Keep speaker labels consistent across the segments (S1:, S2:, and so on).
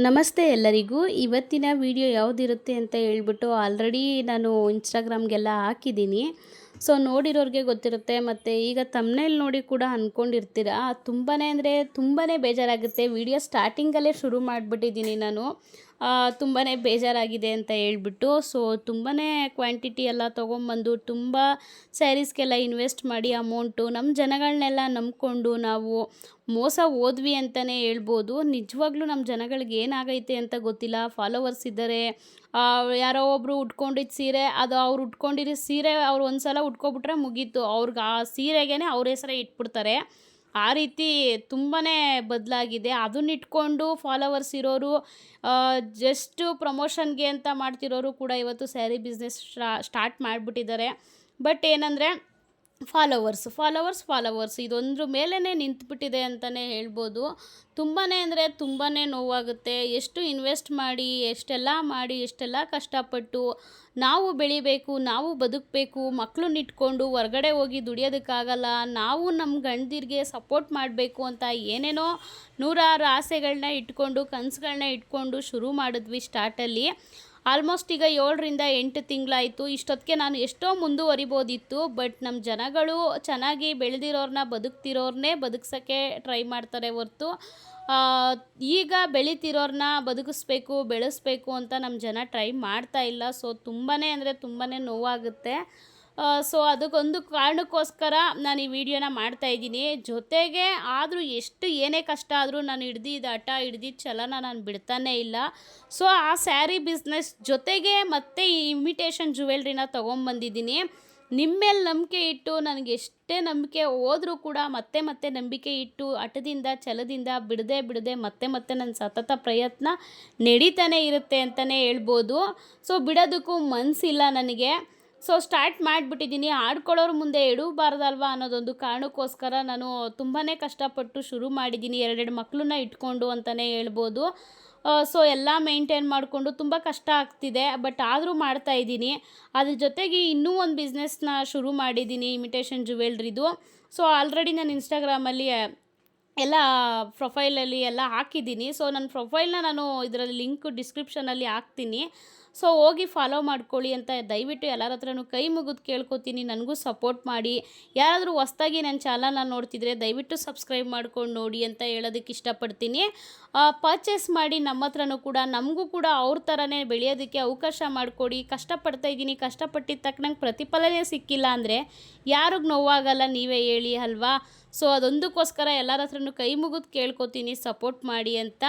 S1: ನಮಸ್ತೆ ಎಲ್ಲರಿಗೂ. ಇವತ್ತಿನ ವಿಡಿಯೋ ಯಾವುದಿರುತ್ತೆ ಅಂತ ಹೇಳ್ಬಿಟ್ಟು ಆಲ್ರೆಡಿ ನಾನು ಇನ್ಸ್ಟಾಗ್ರಾಮ್ಗೆಲ್ಲ ಹಾಕಿದ್ದೀನಿ. ಸೊ ನೋಡಿರೋರಿಗೆ ಗೊತ್ತಿರುತ್ತೆ. ಮತ್ತು ಈಗ ತಮ್ನೇಲ್ ನೋಡಿ ಕೂಡ ಅಂದ್ಕೊಂಡಿರ್ತೀರ. ತುಂಬಾ ಅಂದರೆ ತುಂಬಾ ಬೇಜಾರಾಗುತ್ತೆ. ವಿಡಿಯೋ ಸ್ಟಾರ್ಟಿಂಗಲ್ಲೇ ಶುರು ಮಾಡಿಬಿಟ್ಟಿದ್ದೀನಿ ನಾನು. ತುಂಬಾ ಬೇಜಾರಾಗಿದೆ ಅಂತ ಹೇಳ್ಬಿಟ್ಟು. ಸೊ ತುಂಬಾ ಕ್ವಾಂಟಿಟಿ ಎಲ್ಲ ತೊಗೊಂಬಂದು ತುಂಬ ಸ್ಯಾರೀಸ್ಗೆಲ್ಲ ಇನ್ವೆಸ್ಟ್ ಮಾಡಿ ಅಮೌಂಟು ನಮ್ಮ ಜನಗಳನ್ನೆಲ್ಲ ನಂಬ್ಕೊಂಡು ನಾವು ಮೋಸ ಹೋದ್ವಿ ಅಂತಲೇ ಹೇಳ್ಬೋದು. ನಿಜವಾಗ್ಲೂ ನಮ್ಮ ಜನಗಳಿಗೆ ಏನಾಗೈತೆ ಅಂತ ಗೊತ್ತಿಲ್ಲ. ಫಾಲೋವರ್ಸ್ ಇದ್ದಾರೆ, ಯಾರೋ ಒಬ್ಬರು ಉಟ್ಕೊಂಡಿದ್ದ ಸೀರೆ ಅದು ಅವ್ರು ಉಟ್ಕೊಂಡಿರೋ ಸೀರೆ ಅವ್ರು ಒಂದು ಸಲ ಉಟ್ಕೊಬಿಟ್ರೆ ಮುಗೀತು. ಅವ್ರಿಗೆ ಆ ಸೀರೆಗೇ ಅವ್ರ ಹೆಸರೇ ಇಟ್ಬಿಡ್ತಾರೆ. ಆ ರೀತಿ ತುಂಬಾ ಬದಲಾಗಿದೆ. ಅದನ್ನ ಇಟ್ಕೊಂಡು ಫಾಲೋವರ್ಸ್ ಇರೋರು, ಜಸ್ಟು ಪ್ರಮೋಷನ್ಗೆ ಅಂತ ಮಾಡ್ತಿರೋರು ಕೂಡ ಇವತ್ತು ಸ್ಯಾರಿ ಬಿಸ್ನೆಸ್ ಸ್ಟಾರ್ಟ್ ಮಾಡಿಬಿಟ್ಟಿದ್ದಾರೆ. ಬಟ್ ಏನಂದರೆ ಫಾಲೋವರ್ಸ್ ಇದೊಂದ್ರ ಮೇಲೇ ನಿಂತುಬಿಟ್ಟಿದೆ ಅಂತಲೇ ಹೇಳ್ಬೋದು. ತುಂಬಾ ಅಂದರೆ ತುಂಬಾ ನೋವಾಗುತ್ತೆ. ಎಷ್ಟು ಇನ್ವೆಸ್ಟ್ ಮಾಡಿ, ಎಷ್ಟೆಲ್ಲ ಕಷ್ಟಪಟ್ಟು ನಾವು ಬೆಳಿಬೇಕು, ನಾವು ಬದುಕಬೇಕು, ಮಕ್ಕಳನ್ನ ಇಟ್ಕೊಂಡು ಹೊರ್ಗಡೆ ಹೋಗಿ ದುಡಿಯೋದಕ್ಕಾಗಲ್ಲ, ನಾವು ನಮ್ಮ ಗಂಡದಿರಿಗೆ ಸಪೋರ್ಟ್ ಮಾಡಬೇಕು ಅಂತ ಏನೇನೋ ನೂರಾರು ಆಸೆಗಳನ್ನ ಇಟ್ಕೊಂಡು, ಕನಸುಗಳನ್ನ ಇಟ್ಕೊಂಡು ಶುರು ಮಾಡಿದ್ವಿ ಸ್ಟಾರ್ಟಲ್ಲಿ. ಆಲ್ಮೋಸ್ಟ್ ಈಗ 7ರಿಂದ 8 ತಿಂಗಳಾಯಿತು. ಇಷ್ಟೊತ್ತಿಗೆ ನಾನು ಎಷ್ಟೋ ಮುಂದುವರಿಬೋದಿತ್ತು. ಬಟ್ ನಮ್ಮ ಜನಗಳು ಚೆನ್ನಾಗಿ ಬೆಳೆದಿರೋರನ್ನ, ಬದುಕ್ತಿರೋರನ್ನೇ ಬದುಕ್ಸೋಕ್ಕೆ ಟ್ರೈ ಮಾಡ್ತಾರೆ ಹೊರ್ತು ಈಗ ಬೆಳೀತಿರೋರನ್ನ ಬದುಕಿಸ್ಬೇಕು, ಬೆಳೆಸ್ಬೇಕು ಅಂತ ನಮ್ಮ ಜನ ಟ್ರೈ ಮಾಡ್ತಾ ಇಲ್ಲ. ಸೊ ತುಂಬಾ ಅಂದರೆ ತುಂಬಾ ನೋವಾಗುತ್ತೆ. ಸೊ ಅದಕ್ಕೊಂದು ಕಾರಣಕ್ಕೋಸ್ಕರ ನಾನು ಈ ವಿಡಿಯೋನ ಮಾಡ್ತಾಯಿದ್ದೀನಿ. ಜೊತೆಗೆ ಆದರೂ ಏನೇ ಕಷ್ಟ ಆದರೂ ನಾನು ಹಿಡ್ದಿದ್ದ ಹಠ, ಹಿಡ್ದಿದ್ದ ಛಲನ ನಾನು ಬಿಡ್ತಾನೇ ಇಲ್ಲ. ಸೊ ಆ ಸ್ಯಾರಿ ಬಿಸ್ನೆಸ್ ಜೊತೆಗೆ ಮತ್ತೆ ಈ ಇಮಿಟೇಷನ್ ಜ್ಯುವೆಲ್ರಿನ ತೊಗೊಂಬಂದಿದ್ದೀನಿ. ನಿಮ್ಮ ಮೇಲೆ ನಂಬಿಕೆ ಇಟ್ಟು, ನನಗೆ ಎಷ್ಟೇ ನಂಬಿಕೆ ಹೋದರೂ ಕೂಡ ಮತ್ತೆ ನಂಬಿಕೆ ಇಟ್ಟು ಹಠದಿಂದ, ಛಲದಿಂದ ಬಿಡದೆ ಮತ್ತೆ ನನ್ನ ಸತತ ಪ್ರಯತ್ನ ನಡೀತಾನೆ ಇರುತ್ತೆ ಅಂತಲೇ ಹೇಳ್ಬೋದು. ಸೊ ಬಿಡೋದಕ್ಕೂ ಮನಸ್ಸಿಲ್ಲ ನನಗೆ. So start ಮಾಡಿಬಿಟ್ಟಿದ್ದೀನಿ. ಆಡ್ಕೊಳ್ಳೋರು ಮುಂದೆ ಎಡವಬಾರ್ದಲ್ವ ಅನ್ನೋದೊಂದು ಕಾರಣಕ್ಕೋಸ್ಕರ ನಾನು ತುಂಬಾ ಕಷ್ಟಪಟ್ಟು ಶುರು ಮಾಡಿದ್ದೀನಿ. 2 ಮಕ್ಕಳನ್ನ ಇಟ್ಕೊಂಡು ಅಂತಲೇ ಹೇಳ್ಬೋದು. ಸೊ ಎಲ್ಲ ಮೇಂಟೈನ್ ಮಾಡಿಕೊಂಡು ತುಂಬ ಕಷ್ಟ ಆಗ್ತಿದೆ. ಬಟ್ ಆದರೂ ಮಾಡ್ತಾಯಿದ್ದೀನಿ. ಅದ್ರ ಜೊತೆಗೆ ಇನ್ನೂ ಒಂದು ಬಿಸ್ನೆಸ್ನ ಶುರು ಮಾಡಿದ್ದೀನಿ, ಇಮಿಟೇಷನ್ ಜ್ಯುವೆಲ್ರಿದು. ಸೊ ಆಲ್ರೆಡಿ ನಾನು ಇನ್ಸ್ಟಾಗ್ರಾಮಲ್ಲಿ ಎಲ್ಲ ಪ್ರೊಫೈಲಲ್ಲಿ ಎಲ್ಲ ಹಾಕಿದ್ದೀನಿ. ಸೊ ನನ್ನ ಪ್ರೊಫೈಲ್ನ ನಾನು ಇದರಲ್ಲಿ ಲಿಂಕ್ ಡಿಸ್ಕ್ರಿಪ್ಷನಲ್ಲಿ ಹಾಕ್ತೀನಿ. ಸೊ ಹೋಗಿ ಫಾಲೋ ಮಾಡ್ಕೊಳ್ಳಿ ಅಂತ ದಯವಿಟ್ಟು ಎಲ್ಲರ ಹತ್ರನೂ ಕೈ ಮುಗಿದು ಕೇಳ್ಕೊತೀನಿ. ನನಗೂ ಸಪೋರ್ಟ್ ಮಾಡಿ. ಯಾರಾದರೂ ಹೊಸ್ದಾಗಿ ನನ್ನ ಚಾನಲ್ನ ನೋಡ್ತಿದ್ರೆ ದಯವಿಟ್ಟು ಸಬ್ಸ್ಕ್ರೈಬ್ ಮಾಡ್ಕೊಂಡು ನೋಡಿ ಅಂತ ಹೇಳೋದಕ್ಕೆ ಇಷ್ಟಪಡ್ತೀನಿ. ಪರ್ಚೇಸ್ ಮಾಡಿ ನಮ್ಮ ಹತ್ರನೂ ಕೂಡ, ನಮಗೂ ಕೂಡ ಅವ್ರ ಥರನೇ ಬೆಳೆಯೋದಕ್ಕೆ ಅವಕಾಶ ಮಾಡಿಕೊಡಿ. ಕಷ್ಟಪಡ್ತಾಯಿದ್ದೀನಿ, ಕಷ್ಟಪಟ್ಟಿದ್ದ ತಕ್ಕನಂಗೆ ಪ್ರತಿಫಲನೇ ಸಿಕ್ಕಿಲ್ಲ ಅಂದರೆ ಯಾರಿಗೂ ನೋವಾಗಲ್ಲ, ನೀವೇ ಹೇಳಿ ಅಲ್ವಾ? ಸೊ ಅದೊಂದಕ್ಕೋಸ್ಕರ ಎಲ್ಲರ ಹತ್ರನೂ ಕೈ ಮುಗಿದು ಕೇಳ್ಕೊತೀನಿ, ಸಪೋರ್ಟ್ ಮಾಡಿ ಅಂತ.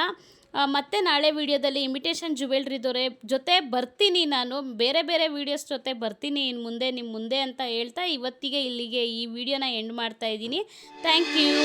S1: ಮತ್ತೆ ನಾಳೆ ವಿಡಿಯೋದಲ್ಲಿ ಇಮಿಟೇಷನ್ ಜ್ಯುವೆಲ್ರಿದವರೆ ಜೊತೆ ಬರ್ತೀನಿ. ನಾನು ಬೇರೆ ವೀಡಿಯೋಸ್ ಜೊತೆ ಬರ್ತೀನಿ ಇನ್ನು ಮುಂದೆ ನಿಮ್ಮ ಮುಂದೆ ಅಂತ ಹೇಳ್ತಾ ಇವತ್ತಿಗೆ ಇಲ್ಲಿಗೆ ಈ ವಿಡಿಯೋನ ಎಂಡ್ ಮಾಡ್ತಾಯಿದ್ದೀನಿ. Thank you.